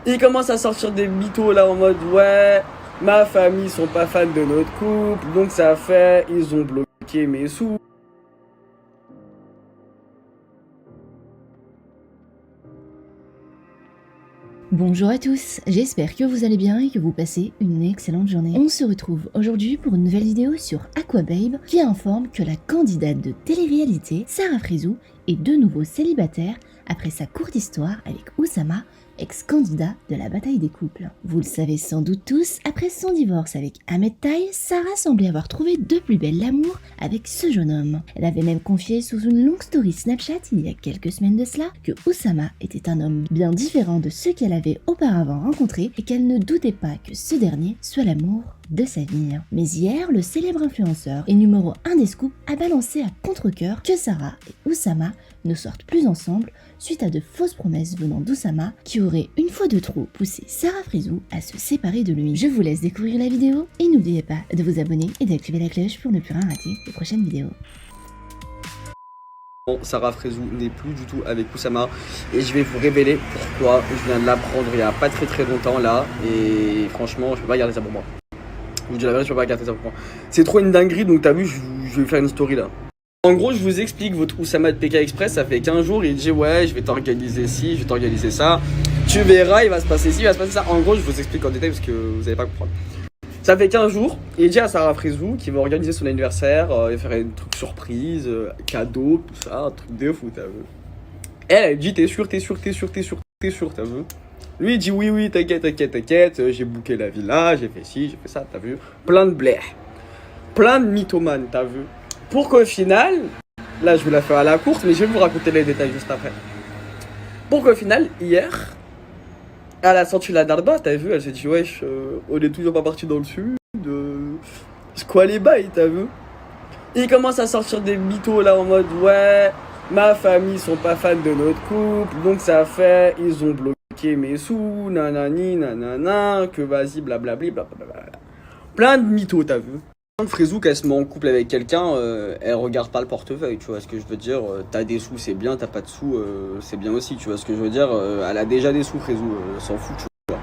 Il commence à sortir des mythos là en mode ouais, ma famille sont pas fans de notre couple, donc ça fait, ils ont bloqué mes sous. Bonjour à tous, j'espère que vous allez bien et que vous passez une excellente journée. On se retrouve aujourd'hui pour une nouvelle vidéo sur Aquababe qui informe que la candidate de télé-réalité Sarah Frézou est de nouveau célibataire après sa courte histoire avec Oussama, ex-candidat de la bataille des couples. Vous le savez sans doute tous, après son divorce avec Ahmed Taï, Sarah semblait avoir trouvé de plus belle l'amour avec ce jeune homme. Elle avait même confié sous une longue story Snapchat il y a quelques semaines de cela que Oussama était un homme bien différent de ceux qu'elle avait auparavant rencontrés et qu'elle ne doutait pas que ce dernier soit l'amour de sa vie. Mais hier, le célèbre influenceur et numéro 1 des scoops a balancé à contre-cœur que Sarah et Oussama ne sortent plus ensemble suite à de fausses promesses venant d'Oussama qui aurait une fois de trop poussé Sarah Frézou à se séparer de lui. Je vous laisse découvrir la vidéo et n'oubliez pas de vous abonner et d'activer la cloche pour ne plus rien rater des prochaines vidéos. Bon, Sarah Frézou n'est plus du tout avec Oussama et je vais vous révéler pourquoi. Je viens de l'apprendre il y a pas très longtemps là et franchement je peux pas garder ça pour moi. Je vous dis la vérité, je peux pas garder ça pour moi. C'est trop une dinguerie, donc t'as vu, je vais faire une story là. En gros, je vous explique, votre Oussama de PK Express, ça fait 15 jours, il dit ouais, je vais t'organiser ci, je vais t'organiser ça. Tu verras, il va se passer ci, il va se passer ça. En gros, je vous explique en détail parce que vous allez pas comprendre. Ça fait 15 jours, et il dit à Sarah Frézou qu'il va organiser son anniversaire, il va faire un truc surprise, cadeau, tout ça, un truc de fou, t'as vu. Elle dit t'es sûr, t'as vu. Lui il dit oui, t'inquiète, j'ai booké la villa, j'ai fait ci, j'ai fait ça, t'as vu. Plein de blé, plein de mythomanes, t'as vu. Pour qu'au final, là je vais la faire à la courte, mais je vais vous raconter les détails juste après. Pour qu'au final, hier, elle a senti la darba, t'as vu, elle s'est dit wesh, on est toujours pas parti dans le sud, c'est quoi les bails, t'as vu. Il commence à sortir des mythos là en mode ouais, ma famille sont pas fans de notre couple, donc ça fait, ils ont bloqué mes sous, nanani, nanana, que vas-y, blablabli, blablabla. Plein de mythos, t'as vu. Frézou, qu'elle se met en couple avec quelqu'un, elle regarde pas le portefeuille, tu vois ce que je veux dire. T'as des sous, c'est bien, t'as pas de sous, c'est bien aussi, tu vois ce que je veux dire. Elle a déjà des sous, Frézou, s'en fout, tu vois.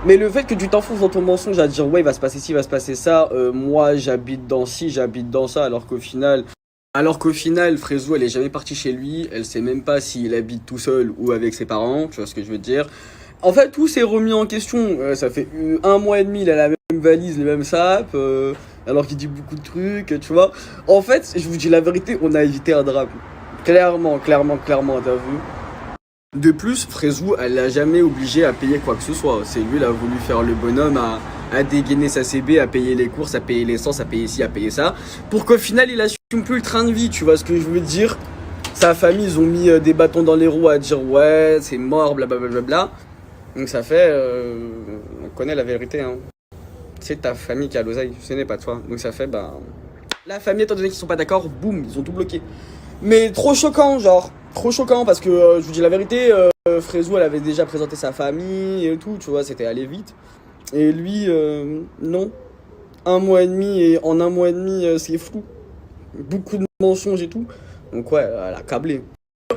Mais le fait que tu t'enfonces dans ton mensonge à dire ouais, il va se passer ci, il va se passer ça, moi j'habite dans ci, j'habite dans ça, alors qu'au final, Frézou, elle est jamais partie chez lui, elle sait même pas s'il habite tout seul ou avec ses parents, tu vois ce que je veux dire. En fait, tout s'est remis en question. Ça fait 1 mois et demi, il a la même valise, les mêmes sapes, alors qu'il dit beaucoup de trucs, tu vois. En fait, je vous dis la vérité, on a évité un drame. Clairement, t'as vu. De plus, Frézou, elle l'a jamais obligé à payer quoi que ce soit. C'est lui, il a voulu faire le bonhomme à dégainer sa CB, à payer les courses, à payer l'essence, à payer ci, à payer ça. Pour qu'au final, il assume plus le train de vie, tu vois ce que je veux dire. Sa famille, ils ont mis des bâtons dans les roues à dire ouais, c'est mort, blablabla. Donc ça fait, on connaît la vérité, hein. C'est ta famille qui a l'oseille, ce n'est pas toi. Donc ça fait, la famille, étant donné qu'ils sont pas d'accord, boum, ils ont tout bloqué. Mais trop choquant, genre, trop choquant parce que je vous dis la vérité, Frézou, elle avait déjà présenté sa famille et tout, tu vois, c'était allé vite. Et lui, non. 1 mois et demi, et en 1 mois et demi, c'est flou. Beaucoup de mensonges et tout. Donc ouais, elle a câblé.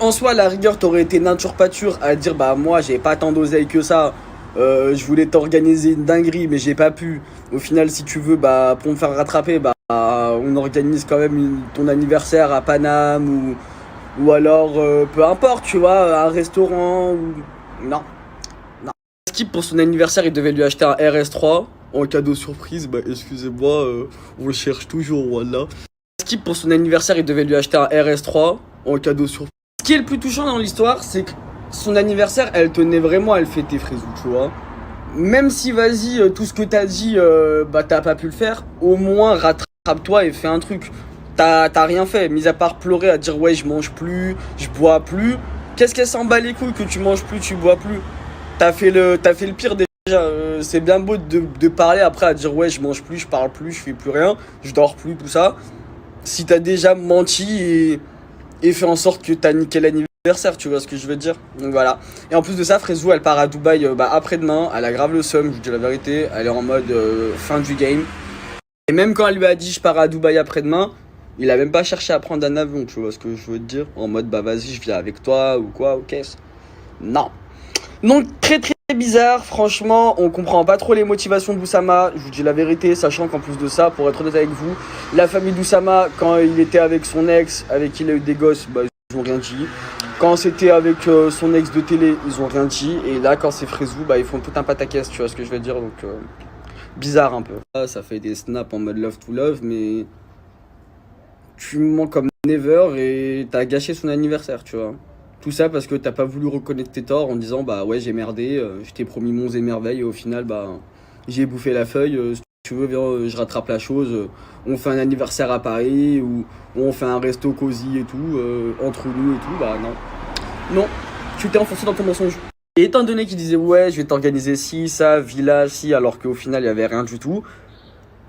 En soi, la rigueur, t'aurais été nature pâture à dire bah moi j'ai pas tant d'oseille que ça, je voulais t'organiser une dinguerie mais j'ai pas pu. Au final, si tu veux, pour me faire rattraper, on organise quand même ton anniversaire à Paname ou alors peu importe, tu vois, un restaurant ou non. Skip pour son anniversaire, il devait lui acheter un RS3 en cadeau surprise. Excusez-moi, on le cherche toujours, voilà. Skip pour son anniversaire, il devait lui acheter un RS3 en cadeau surprise. Ce qui est le plus touchant dans l'histoire, c'est que son anniversaire, elle tenait vraiment à le fêter, Frézou, tu vois. Même si, vas-y, tout ce que t'as dit, t'as pas pu le faire, au moins rattrape-toi et fais un truc. T'as rien fait, mis à part pleurer, à dire ouais, je mange plus, je bois plus. Qu'est-ce qu'elle s'en bat les couilles que tu manges plus, tu bois plus. T'as fait le pire déjà. C'est bien beau de parler après à dire ouais, je mange plus, je parle plus, je fais plus rien, je dors plus, tout ça. Si t'as déjà menti et fait en sorte que t'as niqué l'anniversaire, tu vois ce que je veux dire. Donc voilà. Et en plus de ça, Frézou, elle part à Dubaï après-demain. Elle a grave le seum, je vous dis la vérité. Elle est en mode fin du game. Et même quand elle lui a dit je pars à Dubaï après-demain, il a même pas cherché à prendre un avion, tu vois ce que je veux te dire. En mode vas-y, je viens avec toi ou quoi, ok. Non. Donc très C'est bizarre, franchement, on comprend pas trop les motivations d'Oussama, je vous dis la vérité, sachant qu'en plus de ça, pour être honnête avec vous, la famille d'Oussama, quand il était avec son ex, avec qui il a eu des gosses, bah ils ont rien dit. Quand c'était avec son ex de télé, ils ont rien dit. Et là, quand c'est Frezou, bah ils font tout un pataquès, tu vois ce que je veux dire, donc bizarre un peu. Ah, ça fait des snaps en mode love to love, mais tu me mens comme never et t'as gâché son anniversaire, tu vois. Tout ça parce que t'as pas voulu reconnaître tes torts en disant bah ouais j'ai merdé, je t'ai promis monts et merveilles et au final bah j'ai bouffé la feuille, si tu veux viens, je rattrape la chose, on fait un anniversaire à Paris ou on fait un resto cosy et tout, entre nous et tout, bah non. Non, tu t'es enfoncé dans ton mensonge. Et étant donné qu'il disait ouais je vais t'organiser ci, ça, village, ci, alors qu'au final il y avait rien du tout,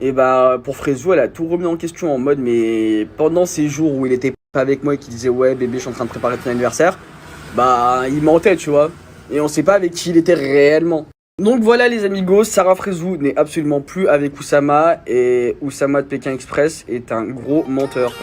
et bah pour Frezou elle a tout remis en question en mode mais pendant ces jours où il était pas avec moi et qu'il disait ouais bébé je suis en train de préparer ton anniversaire, bah il mentait tu vois, et on sait pas avec qui il était réellement. Donc voilà les amigos, Sarah Frezou n'est absolument plus avec Oussama et Oussama de Pékin Express est un gros menteur.